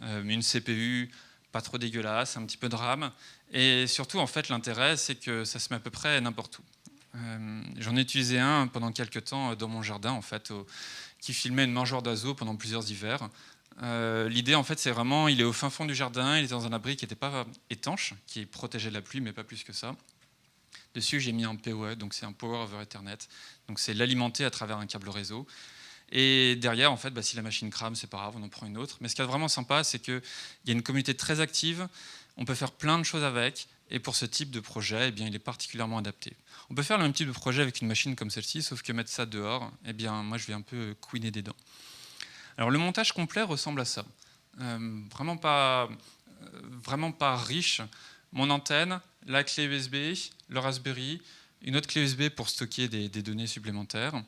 une CPU pas trop dégueulasse, un petit peu de RAM, et surtout en fait l'intérêt c'est que ça se met à peu près n'importe où. J'en ai utilisé un pendant quelques temps dans mon jardin en fait, qui filmait une mangeoire d'oiseaux pendant plusieurs hivers. L'idée en fait c'est vraiment, il est au fin fond du jardin, il est dans un abri qui n'était pas étanche, qui protégeait de la pluie mais pas plus que ça. Dessus j'ai mis un PoE, donc c'est un Power over Ethernet, donc c'est l'alimenter à travers un câble réseau. Et derrière, en fait, si la machine crame, c'est pas grave, on en prend une autre. Mais ce qui est vraiment sympa, c'est qu'il y a une communauté très active, on peut faire plein de choses avec, et pour ce type de projet, eh bien, il est particulièrement adapté. On peut faire le même type de projet avec une machine comme celle-ci, sauf que mettre ça dehors, eh bien, moi, je vais un peu couiner des dents. Alors, le montage complet ressemble à ça. Vraiment pas riche. Mon antenne, la clé USB, le Raspberry, une autre clé USB pour stocker des données supplémentaires.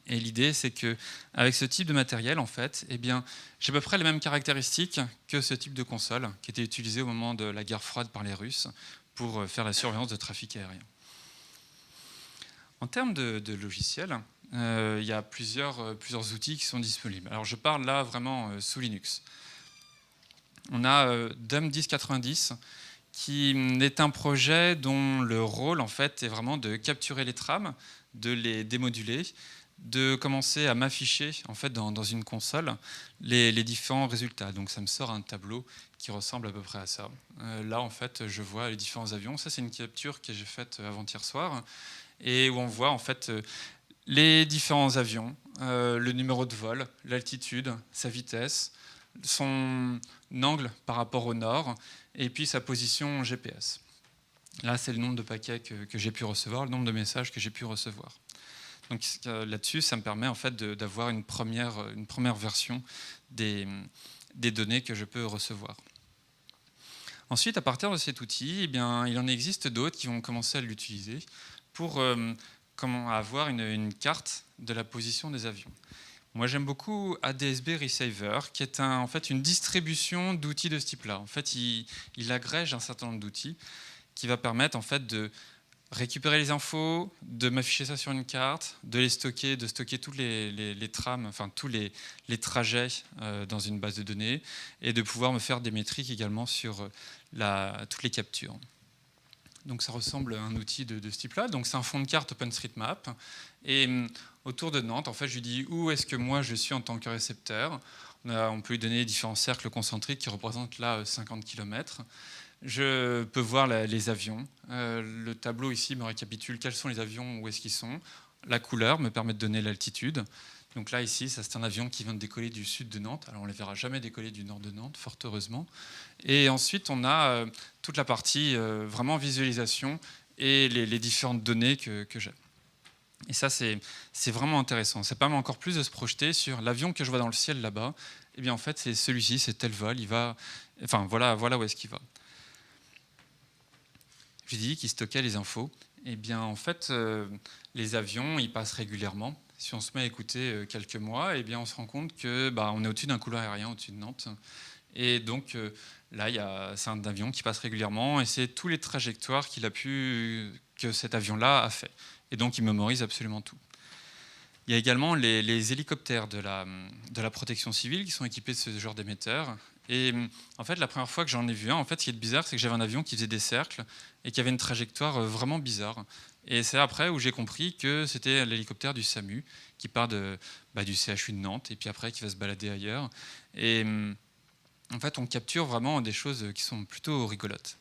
Et l'idée, c'est qu'avec ce type de matériel, en fait, eh bien, j'ai à peu près les mêmes caractéristiques que ce type de console qui était utilisé au moment de la guerre froide par les Russes pour faire la surveillance de trafic aérien. En termes de logiciels, il y a plusieurs outils qui sont disponibles. Alors, je parle là vraiment sous Linux. On a DUM 1090 qui est un projet dont le rôle, en fait, est vraiment de capturer les trames, de les démoduler, de commencer à m'afficher en fait dans une console les différents résultats. Donc ça me sort un tableau qui ressemble à peu près à ça. Là en fait je vois les différents avions. Ça c'est une capture que j'ai faite avant-hier soir et où on voit en fait les différents avions, le numéro de vol, l'altitude, sa vitesse, son angle par rapport au nord et puis sa position GPS. Là c'est le nombre de paquets que j'ai pu recevoir, le nombre de messages que j'ai pu recevoir. Donc là-dessus, ça me permet en fait d'avoir une première version des données que je peux recevoir. Ensuite, à partir de cet outil, eh bien, il en existe d'autres qui vont commencer à l'utiliser pour avoir une carte de la position des avions. Moi, j'aime beaucoup ADSB Receiver, qui est en fait une distribution d'outils de ce type-là. En fait, il agrège un certain nombre d'outils qui va permettre en fait de récupérer les infos, de m'afficher ça sur une carte, de stocker toutes les trames, enfin tous les trajets dans une base de données, et de pouvoir me faire des métriques également sur toutes les captures. Donc ça ressemble à un outil de ce type-là. Donc c'est un fond de carte OpenStreetMap. Et autour de Nantes, en fait, je lui dis où est-ce que moi je suis en tant que récepteur. On peut lui donner différents cercles concentriques qui représentent là 50 km. Je peux voir les avions. Le tableau ici me récapitule quels sont les avions, où est-ce qu'ils sont. La couleur me permet de donner l'altitude. Donc là, ici, ça, c'est un avion qui vient de décoller du sud de Nantes. Alors on ne les verra jamais décoller du nord de Nantes, fort heureusement. Et ensuite, on a toute la partie vraiment visualisation et les différentes données que j'ai. Et ça, c'est vraiment intéressant. Ça permet encore plus de se projeter sur l'avion que je vois dans le ciel là-bas. Eh bien, en fait, c'est celui-ci, c'est tel vol. Enfin, voilà où est-ce qu'il va. J'ai dit qu'il stockait les infos. Eh bien, en fait, les avions, ils passent régulièrement. Si on se met à écouter quelques mois, eh bien, on se rend compte que on est au-dessus d'un couloir aérien, au-dessus de Nantes. Et donc, là, c'est un avion qui passe régulièrement, et c'est tous les trajectoires que cet avion-là a fait. Et donc, il mémorise absolument tout. Il y a également les hélicoptères de la protection civile qui sont équipés de ce genre d'émetteurs. Et en fait, la première fois que j'en ai vu un, en fait, ce qui est bizarre, c'est que j'avais un avion qui faisait des cercles et qui avait une trajectoire vraiment bizarre. Et c'est après où j'ai compris que c'était l'hélicoptère du SAMU qui part du CHU de Nantes et puis après qui va se balader ailleurs. Et en fait, on capture vraiment des choses qui sont plutôt rigolotes.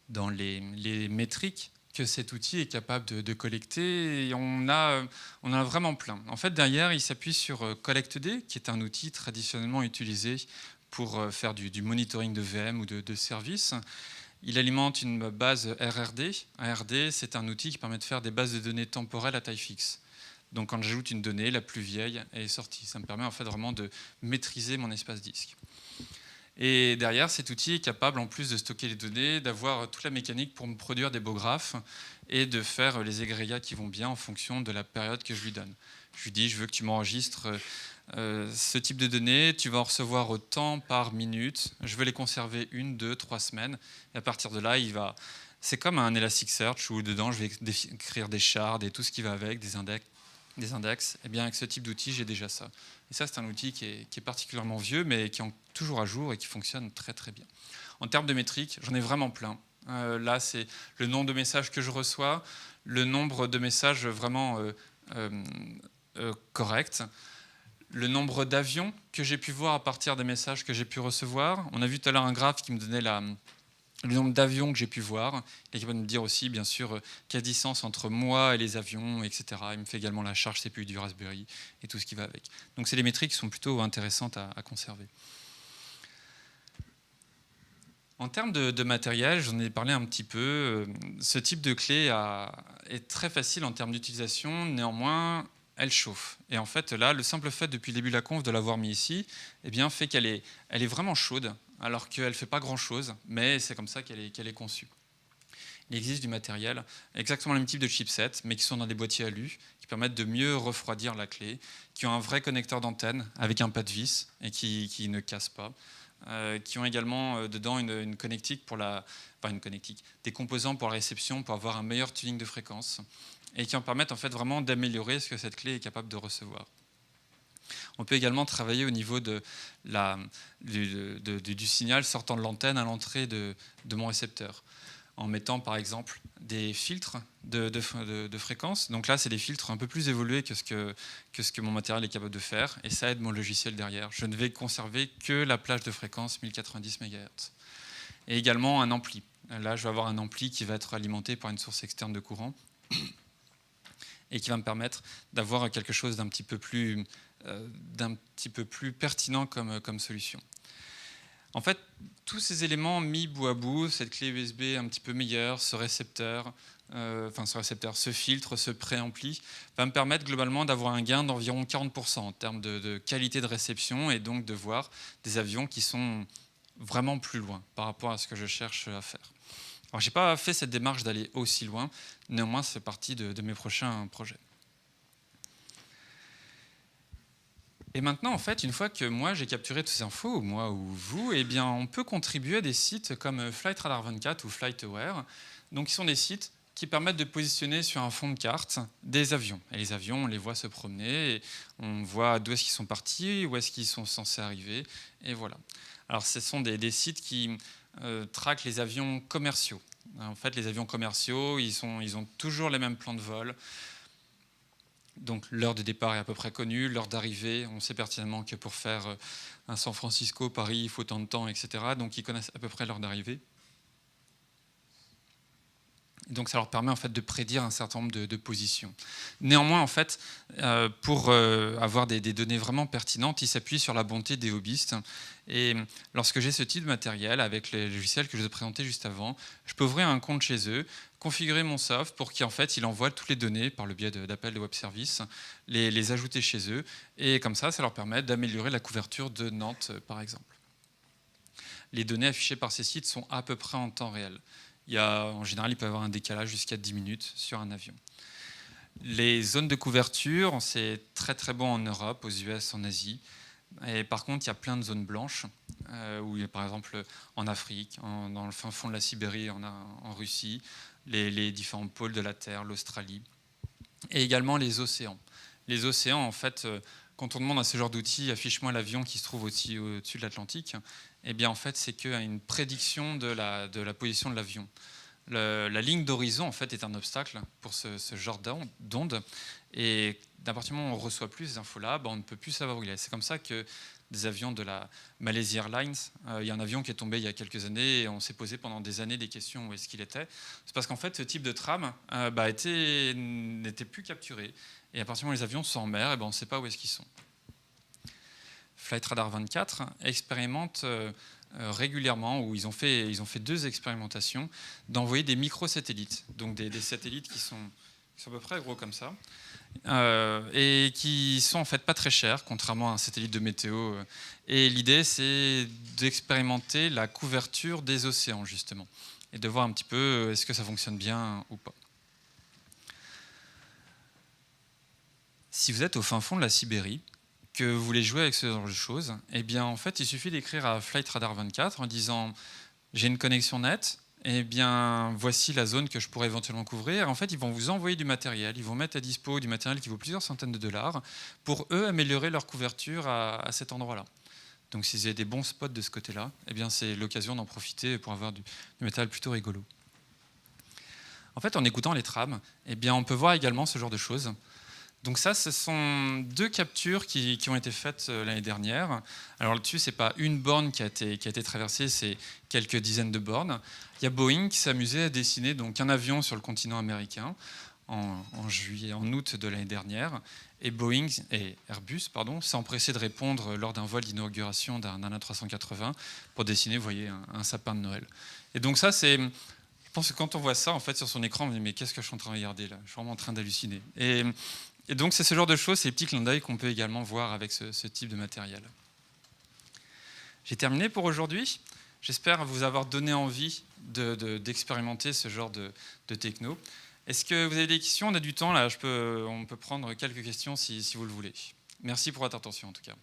Dans les métriques que cet outil est capable de collecter, on a vraiment plein. En fait, derrière, il s'appuie sur CollectD, qui est un outil traditionnellement utilisé pour faire du monitoring de VM ou de services. Il alimente une base RRD. RRD, c'est un outil qui permet de faire des bases de données temporelles à taille fixe. Donc quand j'ajoute une donnée, la plus vieille est sortie. Ça me permet en fait vraiment de maîtriser mon espace disque. Et derrière, cet outil est capable, en plus de stocker les données, d'avoir toute la mécanique pour me produire des beaux graphes et de faire les agrégats qui vont bien en fonction de la période que je lui donne. Je lui dis, je veux que tu m'enregistres ce type de données, tu vas en recevoir autant par minute, je veux les conserver 1, 2, 3 semaines, et à partir de là, c'est comme un Elasticsearch où dedans, je vais écrire des shards et tout ce qui va avec, des index. Et bien avec ce type d'outil, j'ai déjà ça. Et ça, c'est un outil qui est particulièrement vieux, mais qui est toujours à jour et qui fonctionne très très bien. En termes de métriques, j'en ai vraiment plein. Là, c'est le nombre de messages que je reçois, le nombre de messages vraiment corrects, le nombre d'avions que j'ai pu voir à partir des messages que j'ai pu recevoir. On a vu tout à l'heure un graphe qui me donnait le nombre d'avions que j'ai pu voir. Il est capable de me dire aussi, bien sûr, quelle distance entre moi et les avions, etc. Il me fait également la charge CPU du Raspberry et tout ce qui va avec. Donc c'est des métriques qui sont plutôt intéressantes à conserver. En termes de matériel, j'en ai parlé un petit peu. Ce type de clé est très facile en termes d'utilisation. Néanmoins, elle chauffe. Et en fait, là, le simple fait, depuis le début de la conf, de l'avoir mis ici, eh bien, fait qu'elle est vraiment chaude, alors qu'elle ne fait pas grand-chose, mais c'est comme ça qu'elle est conçue. Il existe du matériel, exactement le même type de chipset, mais qui sont dans des boîtiers alu, qui permettent de mieux refroidir la clé, qui ont un vrai connecteur d'antenne avec un pas de vis et qui ne casse pas. Qui ont également dedans une connectique des composants pour la réception pour avoir un meilleur tuning de fréquence et qui en permettent en fait vraiment d'améliorer ce que cette clé est capable de recevoir. On peut également travailler au niveau du signal sortant de l'antenne à l'entrée de mon récepteur, en mettant par exemple des filtres de fréquence. Donc là, c'est des filtres un peu plus évolués que ce que mon matériel est capable de faire, et ça aide mon logiciel derrière. Je ne vais conserver que la plage de fréquence 1090 MHz. Et également un ampli. Là, je vais avoir un ampli qui va être alimenté par une source externe de courant et qui va me permettre d'avoir quelque chose d'un petit peu plus pertinent comme solution. En fait, tous ces éléments mis bout à bout, cette clé USB un petit peu meilleure, ce filtre, ce préampli, va me permettre globalement d'avoir un gain d'environ 40% en termes de qualité de réception et donc de voir des avions qui sont vraiment plus loin par rapport à ce que je cherche à faire. Alors, je n'ai pas fait cette démarche d'aller aussi loin, néanmoins, c'est partie de mes prochains projets. Et maintenant, en fait, une fois que moi j'ai capturé toutes ces infos, moi ou vous, eh bien, on peut contribuer à des sites comme Flight Radar 24 ou FlightAware. Donc, ce sont des sites qui permettent de positionner sur un fond de carte des avions. Et les avions, on les voit se promener, et on voit d'où est-ce qu'ils sont partis, où est-ce qu'ils sont censés arriver, et voilà. Alors, ce sont des sites qui traquent les avions commerciaux. En fait, les avions commerciaux, ils ont toujours les mêmes plans de vol. Donc l'heure de départ est à peu près connue, l'heure d'arrivée, on sait pertinemment que pour faire un San Francisco, Paris, il faut tant de temps, etc. Donc ils connaissent à peu près l'heure d'arrivée. Donc ça leur permet en fait de prédire un certain nombre de positions. Néanmoins, en fait, pour avoir des données vraiment pertinentes, ils s'appuient sur la bonté des hobbyistes. Et lorsque j'ai ce type de matériel, avec les logiciels que je vous ai présentés juste avant, je peux ouvrir un compte chez eux, configurer mon soft pour qu'en fait, il envoie toutes les données par le biais d'appels de web service, les ajouter chez eux. Et comme ça leur permet d'améliorer la couverture de Nantes, par exemple. Les données affichées par ces sites sont à peu près en temps réel. En général, il peut y avoir un décalage jusqu'à 10 minutes sur un avion. Les zones de couverture, c'est très très bon en Europe, aux US, en Asie. Et par contre, il y a plein de zones blanches, où, par exemple en Afrique, dans le fin fond de la Sibérie, en Russie, les différents pôles de la Terre, l'Australie, et également les océans. Les océans, en fait, quand on demande à ce genre d'outil, affiche-moi l'avion qui se trouve au-dessus de l'Atlantique, eh bien en fait, c'est qu'une prédiction de la position de l'avion. La ligne d'horizon, en fait, est un obstacle pour ce genre d'onde. Et à partir du moment où on ne reçoit plus ces infos-là, on ne peut plus savoir où il est. C'est comme ça que des avions de la Malaysia Airlines, il y a un avion qui est tombé il y a quelques années et on s'est posé pendant des années des questions où est-ce qu'il était. C'est parce qu'en fait, ce type de trame n'était plus capturé. Et à partir du moment où les avions sont en mer, on ne sait pas où est-ce qu'ils sont. Flight Radar 24 expérimente régulièrement, où ils ont fait 2 expérimentations, d'envoyer des microsatellites, donc des satellites qui sont à peu près gros comme ça, et qui sont en fait pas très chers, contrairement à un satellite de météo. Et l'idée, c'est d'expérimenter la couverture des océans, justement, et de voir un petit peu est-ce que ça fonctionne bien ou pas. Si vous êtes au fin fond de la Sibérie, que vous voulez jouer avec ce genre de choses, eh bien, en fait, il suffit d'écrire à Flight Radar 24 en disant « j'ai une connexion nette ». Eh bien, voici la zone que je pourrais éventuellement couvrir. En fait, ils vont vous envoyer du matériel, ils vont mettre à dispo du matériel qui vaut plusieurs centaines de dollars pour eux améliorer leur couverture à cet endroit-là. Donc, si vous avez des bons spots de ce côté-là, eh bien, c'est l'occasion d'en profiter pour avoir du matériel plutôt rigolo. En fait, en écoutant les trames, eh bien, on peut voir également ce genre de choses. Donc ça, ce sont 2 captures qui ont été faites l'année dernière. Alors là-dessus, ce n'est pas une borne qui a été traversée, c'est quelques dizaines de bornes. Il y a Boeing qui s'amusait à dessiner donc un avion sur le continent américain en août de l'année dernière. Et Boeing et Airbus s'est empressés de répondre lors d'un vol d'inauguration d'un A380 pour dessiner, vous voyez, un sapin de Noël. Et donc ça, c'est... Je pense que quand on voit ça en fait, sur son écran, on se dit mais qu'est-ce que je suis en train de regarder là ? Je suis vraiment en train d'halluciner. Et donc, c'est ce genre de choses, ces petits clins d'œil qu'on peut également voir avec ce type de matériel. J'ai terminé pour aujourd'hui. J'espère vous avoir donné envie d'expérimenter ce genre de techno. Est-ce que vous avez des questions ? On a du temps, là. On peut prendre quelques questions si vous le voulez. Merci pour votre attention, en tout cas.